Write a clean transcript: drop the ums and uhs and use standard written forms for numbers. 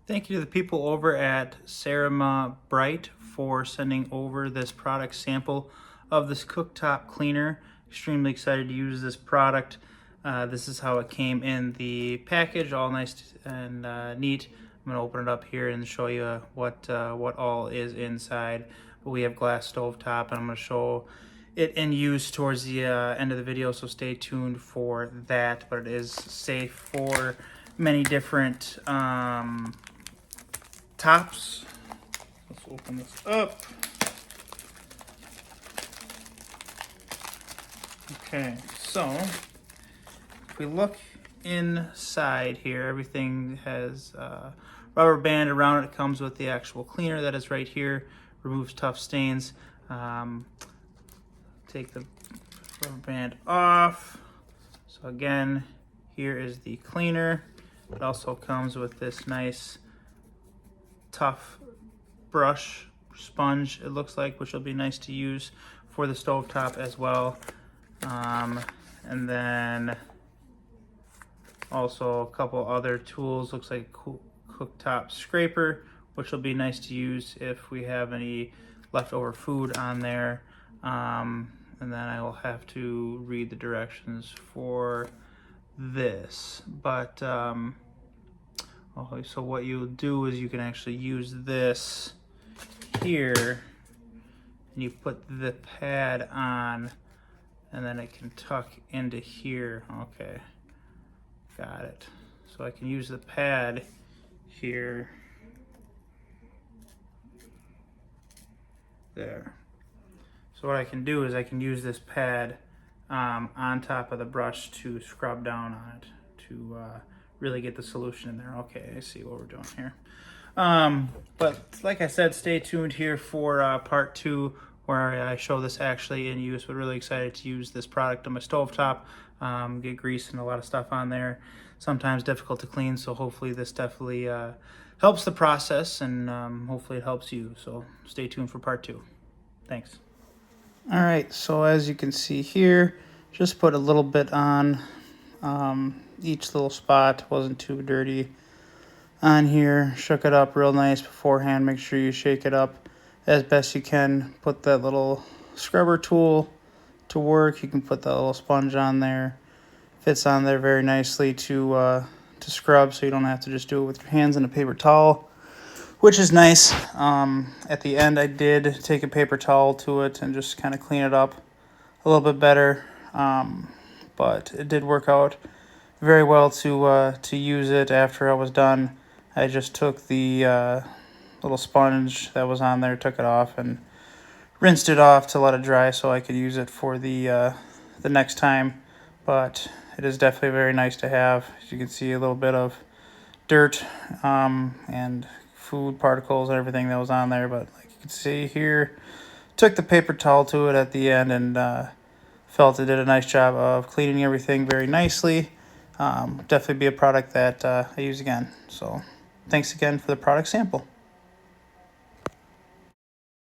Thank you to the people over at Cerama Bright for sending over this product sample of this cooktop cleaner. Extremely excited to use this product. This is how it came in the package, all nice and neat. I'm gonna open it up here and show you what all is inside. But we have glass stove top, and I'm gonna show it in use towards the end of the video, so stay tuned for that. But it is safe for many different tops. Let's open this up. Okay, so if we look inside here, everything has a rubber band around it. It comes with the actual cleaner that is right here, removes tough stains. Take the rubber band off. So again, here is the cleaner. It also comes with this nice tough brush sponge, it looks like, which will be nice to use for the stovetop as well. And then also a couple other tools. Looks like a cooktop scraper, which will be nice to use if we have any leftover food on there. And then I will have to read the directions for this. But so what you'll do is you can actually use this here, and you put the pad on, and then it can tuck into here. Okay, got it. So I can use the pad here, there. So what I can do is I can use this pad on top of the brush to scrub down on it to really get the solution in there. Okay, I see what we're doing here. But like I said, stay tuned here for part 2, where I show this actually in use. We're really excited to use this product on my stovetop. Get grease and a lot of stuff on there. Sometimes difficult to clean, so hopefully this definitely helps the process, and hopefully it helps you. So stay tuned for part 2. Thanks. All right, so as you can see here, just put a little bit on each little spot. Wasn't too dirty on here. Shook it up real nice beforehand. Make sure you shake it up as best you can. Put that little scrubber tool to work. You can put that little sponge on there. Fits on there very nicely to scrub, so you don't have to just do it with your hands and a paper towel, which is nice. At the end, I did take a paper towel to it and just kind of clean it up a little bit better. But it did work out very well to use it after I was done. I just took the little sponge that was on there, took it off, and rinsed it off to let it dry so I could use it for the next time. But it is definitely very nice to have. As you can see, a little bit of dirt and food particles and everything that was on there. But like you can see here, took the paper towel to it at the end, and felt it did a nice job of cleaning everything very nicely. Definitely be a product that I use again. So thanks again for the product sample.